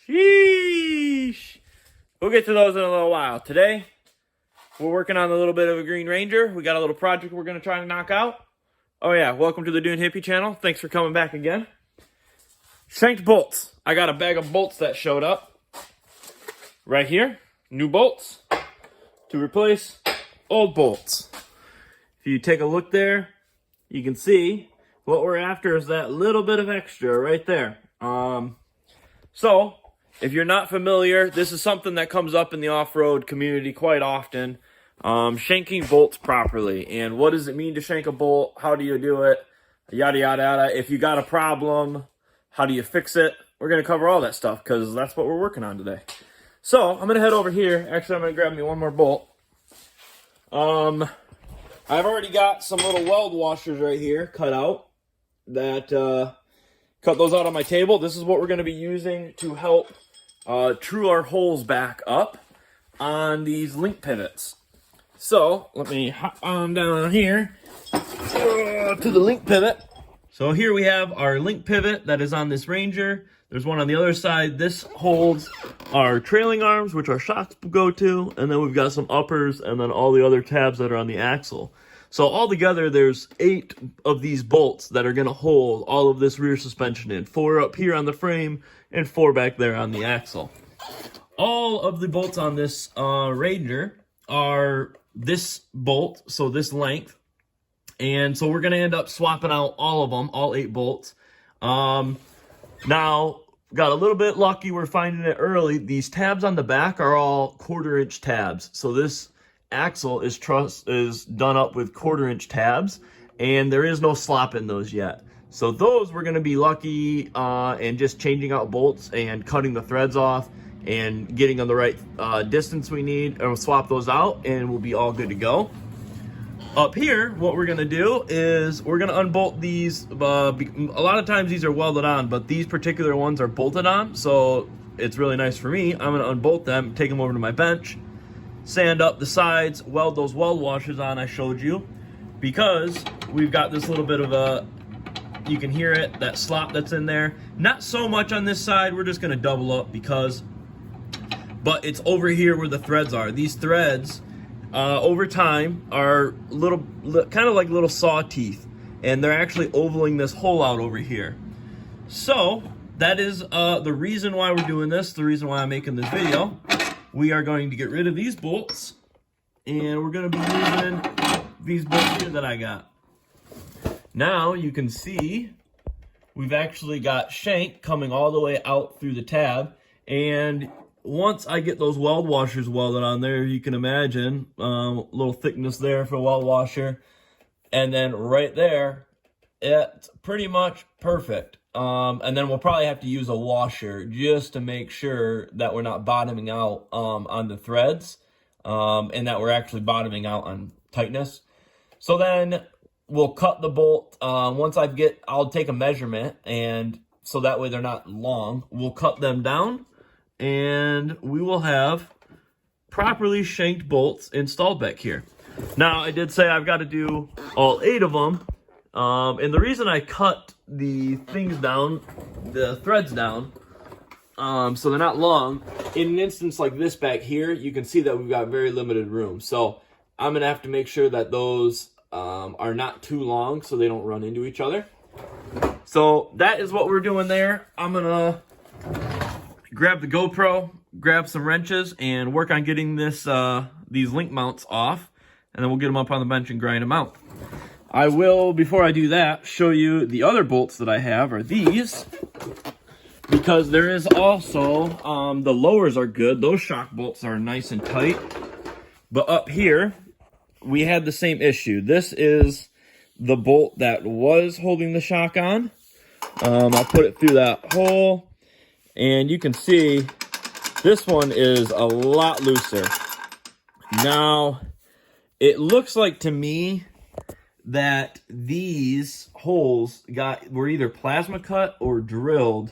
Sheesh. We'll get to those in a little while. Today, we're working on a little bit of a Green Ranger. We got a little project we're going to try to knock out. Oh yeah, welcome to the Dune Hippie channel. Thanks for coming back again. Shanked bolts. I got a bag of bolts that showed up. Right here. New bolts to replace old bolts. If you take a look there, you can see what we're after is that little bit of extra right there. So, if you're not familiar, this is something that comes up in the off-road community quite often. Shanking bolts properly. And what does it mean to shank a bolt? How do you do it? Yada, yada, yada. If you got a problem, how do you fix it? We're going to cover all that stuff because that's what we're working on today. So, I'm going to head over here. Actually, I'm going to grab me one more bolt. I've already got some little weld washers right here cut out. That, cut those out on my table. This is what we're going to be using to help true our holes back up on these link pivots. So, let me hop on down here to the link pivot. So here we have our link pivot that is on this Ranger. There's one on the other side. This holds our trailing arms, which our shocks go to, and then we've got some uppers and then all the other tabs that are on the axle. So altogether, there's 8 of these bolts that are going to hold all of this rear suspension in. 4 up here on the frame and 4 back there on the axle. All of the bolts on this Ranger are this bolt, so this length. And so we're going to end up swapping out all of them, all 8 bolts. Now, got a little bit lucky. We're finding it early. These tabs on the back are all 1/4-inch tabs. So this axle is done up with 1/4-inch tabs, and there is no slop in those yet. So those we're going to be lucky and just changing out bolts and cutting the threads off and getting on the right distance we need, and we'll swap those out and we'll be all good to go. Up here, what we're going to do is we're going to unbolt these. A lot of times these are welded on, but these particular ones are bolted on, so it's really nice for me. I'm going to unbolt them, take them over to my bench, sand up the sides, weld those weld washers on I showed you, because we've got this little bit of a, you can hear it, that slop that's in there. Not so much on this side, we're just going to double up but it's over here where the threads are. These threads over time are kind of like little saw teeth, and they're actually ovaling this hole out over here. So that is the reason why we're doing this, the reason why I'm making this video. We are going to get rid of these bolts, and we're going to be using these bolts here that I got. Now you can see we've actually got shank coming all the way out through the tab, and once I get those weld washers welded on there, you can imagine a little thickness there for a weld washer, and then right there, it's pretty much perfect. And then we'll probably have to use a washer just to make sure that we're not bottoming out on the threads, and that we're actually bottoming out on tightness. So then we'll cut the bolt. I'll take a measurement, and so that way they're not long. We'll cut them down, and we will have properly shanked bolts installed back here. Now, I did say I've got to do all 8 of them. And the reason I cut the things down, the threads down, so they're not long, in an instance like this back here, you can see that we've got very limited room. So I'm going to have to make sure that those are not too long so they don't run into each other. So that is what we're doing there. I'm going to grab the GoPro, grab some wrenches, and work on getting these link mounts off, and then we'll get them up on the bench and grind them out. I will, before I do that, show you the other bolts that I have are these, because there is also, the lowers are good. Those shock bolts are nice and tight. But up here, we had the same issue. This is the bolt that was holding the shock on. I'll put it through that hole, and you can see this one is a lot looser. Now, it looks like to me that these holes were either plasma cut or drilled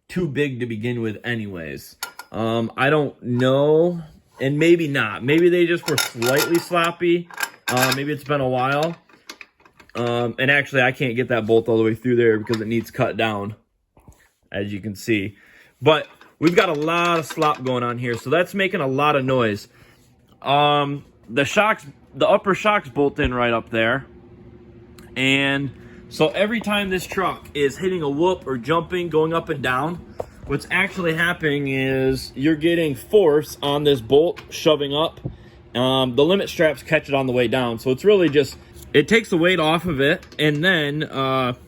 too big to begin with anyways. I don't know, and maybe not. Maybe they just were slightly sloppy. Maybe it's been a while. And actually, I can't get that bolt all the way through there because it needs cut down, as you can see. But we've got a lot of slop going on here, so that's making a lot of noise. The upper shock's bolt in right up there, and so every time this truck is hitting a whoop or jumping, going up and down, what's actually happening is you're getting force on this bolt shoving up. The limit straps catch it on the way down, so it's really just, it takes the weight off of it, and then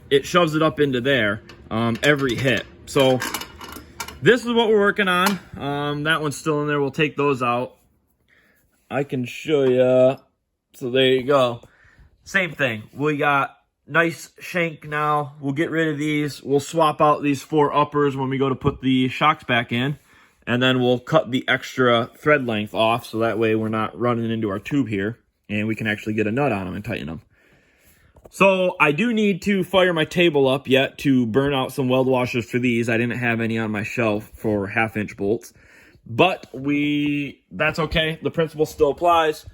it shoves it up into there every hit. So this is what we're working on. That one's still in there. We'll take those out. I can show you. So there you go. Same thing. We got nice shank now. We'll get rid of these. We'll swap out these 4 uppers when we go to put the shocks back in. And then we'll cut the extra thread length off, so that way we're not running into our tube here. And we can actually get a nut on them and tighten them. So I do need to fire my table up yet to burn out some weld washers for these. I didn't have any on my shelf for 1/2-inch bolts. But that's okay. The principle still applies.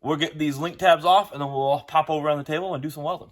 We'll get these link tabs off, and then we'll pop over on the table and do some welding.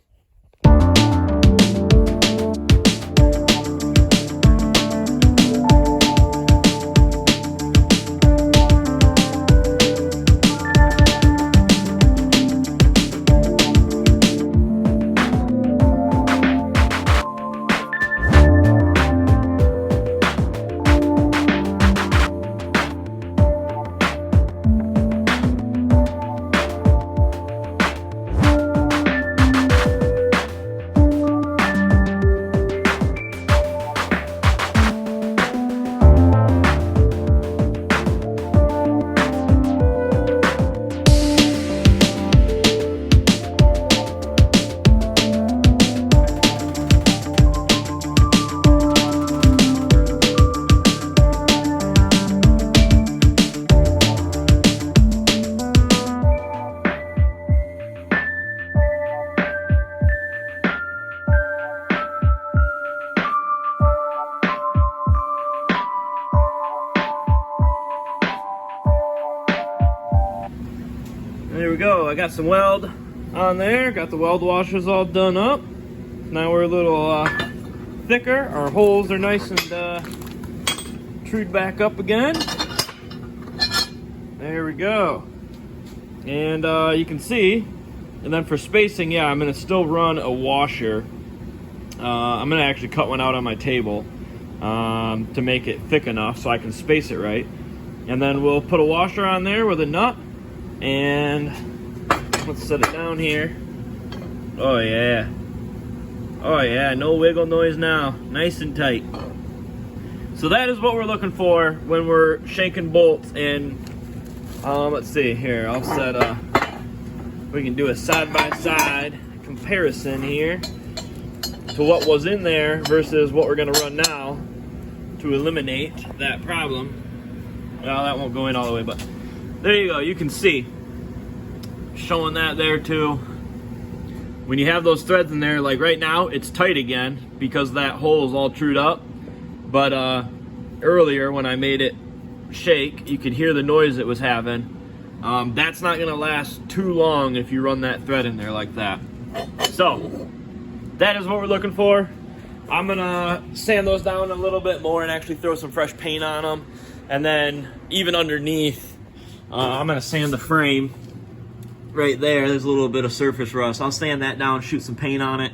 There we go. I got some weld on there. Got the weld washers all done up. Now we're a little thicker. Our holes are nice and trued back up again. There we go. And you can see. And then for spacing, yeah, I'm going to still run a washer. I'm going to actually cut one out on my table to make it thick enough so I can space it right. And then we'll put a washer on there with a nut. And let's set it down here. Oh yeah. Oh yeah, no wiggle noise now. Nice and tight. So that is what we're looking for when we're shanking bolts. And let's see here. I'll set we can do a side-by-side comparison here to what was in there versus what we're gonna run now to eliminate that problem. Well, that won't go in all the way, but there you go. You can see, showing that there too. When you have those threads in there, like right now, it's tight again because that hole is all trued up. But earlier when I made it shake, you could hear the noise it was having. That's not gonna last too long if you run that thread in there like that. So that is what we're looking for. I'm gonna sand those down a little bit more and actually throw some fresh paint on them. And then even underneath, I'm gonna sand the frame right there. There's a little bit of surface rust. I'll sand that down, shoot some paint on it.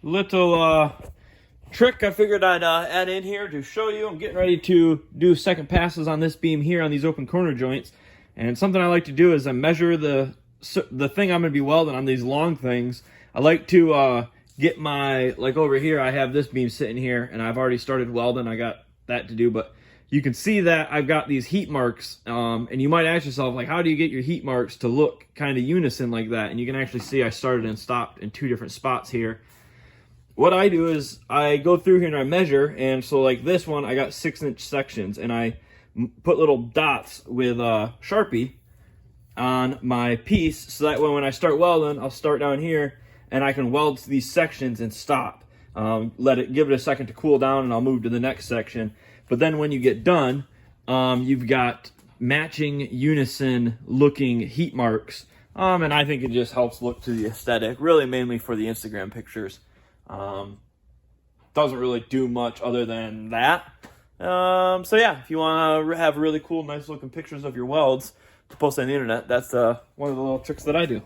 Little trick I figured I'd add in here to show you. I'm getting ready to do second passes on this beam here on these open corner joints, and something I like to do is I measure the the thing I'm going to be welding on these long things, I like to get my, like over here, I have this beam sitting here, and I've already started welding. I got that to do, but you can see that I've got these heat marks, and you might ask yourself, like, how do you get your heat marks to look kind of unison like that? And you can actually see I started and stopped in 2 different spots here. What I do is I go through here and I measure, and so like this one, I got 6-inch sections, and I put little dots with Sharpie on my piece, so that way when I start welding, I'll start down here, and I can weld these sections and stop. Give it a second to cool down, and I'll move to the next section. But then when you get done, you've got matching unison looking heat marks, and I think it just helps look to the aesthetic, really mainly for the Instagram pictures. Doesn't really do much other than that. So yeah, if you want to have really cool, nice looking pictures of your welds to post on the internet, that's one of the little tricks that I do.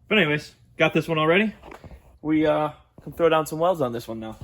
But anyways, got this one already. We can throw down some welds on this one now.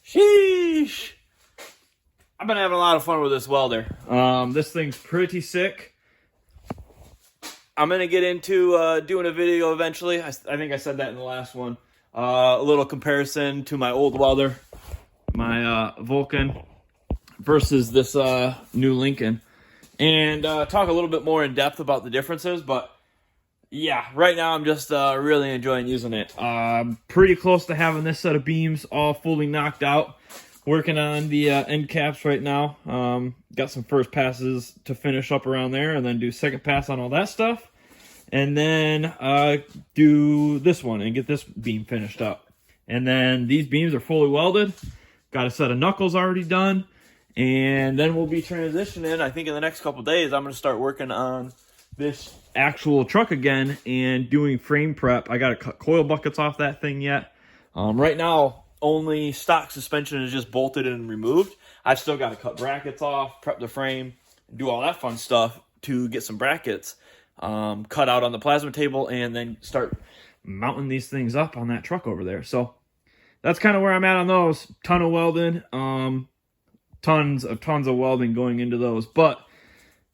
Sheesh! I've been having a lot of fun with this welder. This thing's pretty sick. I'm going to get into doing a video eventually. I think I said that in the last one. A little comparison to my old welder, my Vulcan, versus this new Lincoln. And talk a little bit more in depth about the differences. But yeah, right now I'm just really enjoying using it. Pretty close to having this set of beams all fully knocked out. Working on the end caps right now. Got some first passes to finish up around there, and then do second pass on all that stuff. And then do this one and get this beam finished up. And then these beams are fully welded. Got a set of knuckles already done. And then we'll be transitioning. I think in the next couple days, I'm going to start working on this actual truck again and doing frame prep. I got to cut coil buckets off that thing yet. Right now, only stock suspension is just bolted and removed. I've still got to cut brackets off, prep the frame, do all that fun stuff to get some brackets cut out on the plasma table, and then start mounting these things up on that truck over there. So that's kind of where I'm at on those. Ton of welding, tons of welding going into those, but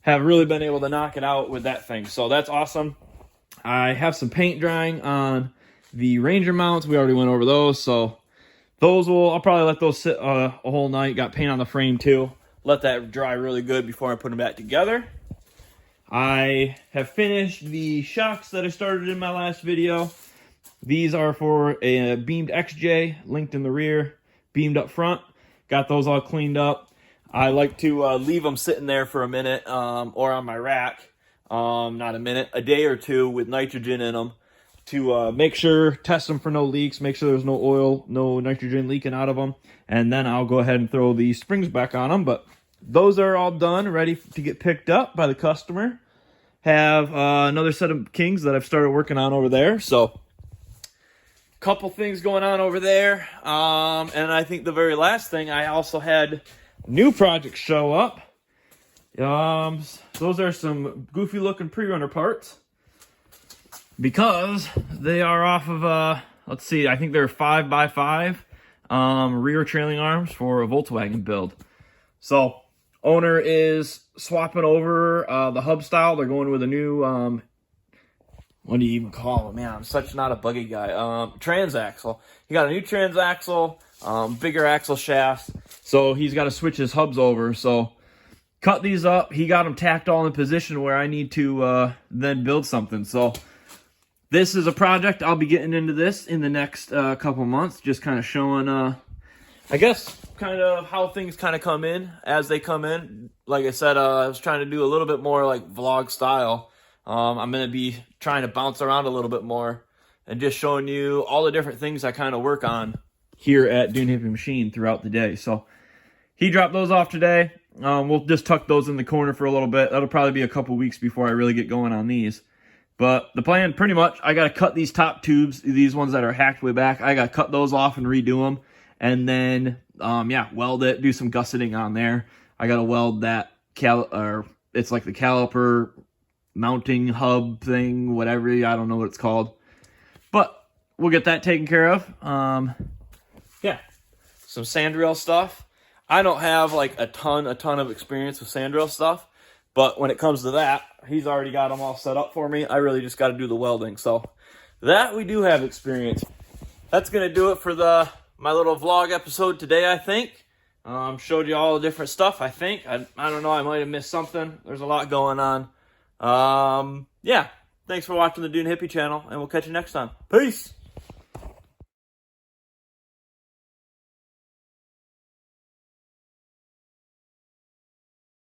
have really been able to knock it out with that thing. So that's awesome. I have some paint drying on the Ranger mounts. We already went over those, so I'll probably let those sit a whole night. Got paint on the frame too. Let that dry really good before I put them back together. I have finished the shocks that I started in my last video. These are for a beamed XJ, linked in the rear, beamed up front. Got those all cleaned up. I like to leave them sitting there for a minute or on my rack. Not a minute, a day or two with nitrogen in them to make sure, test them for no leaks, make sure there's no oil, no nitrogen leaking out of them. And then I'll go ahead and throw the springs back on them. But those are all done, ready to get picked up by the customer. Have another set of Kings that I've started working on over there. So couple things going on over there. And I think the very last thing, I also had new projects show up. Those are some goofy looking prerunner parts because they are off of let's see, I think they're 5x5 rear trailing arms for a Volkswagen build. So owner is swapping over the hub style. They're going with a new what do you even call it? Man, I'm such not a buggy guy. Transaxle. He got a new transaxle, bigger axle shafts. So he's got to switch his hubs over. So cut these up. He got them tacked all in position where I need to then build something. So this is a project. I'll be getting into this in the next couple months. Just kind of showing, I guess, kind of how things kind of come in as they come in. Like I said, I was trying to do a little bit more like vlog style. I'm going to be trying to bounce around a little bit more and just showing you all the different things I kind of work on here at Dune Hippie Machine throughout the day. So he dropped those off today. We'll just tuck those in the corner for a little bit. That'll probably be a couple weeks before I really get going on these. But the plan, pretty much, I got to cut these top tubes, these ones that are hacked way back. I got to cut those off and redo them. And then, weld it, do some gusseting on there. I got to weld that, it's like the caliper mounting hub thing, whatever, I don't know what it's called, but we'll get that taken care of. Some sandrail stuff. I don't have like a ton of experience with sandrail stuff, but when it comes to that, he's already got them all set up for me. I really just got to do the welding, so that we do have experience. That's gonna do it for my little vlog episode today. I think showed you all the different stuff. I think I don't know, I might have missed something. There's a lot going on. Thanks for watching the Dune Hippie channel, and we'll catch you next time. Peace!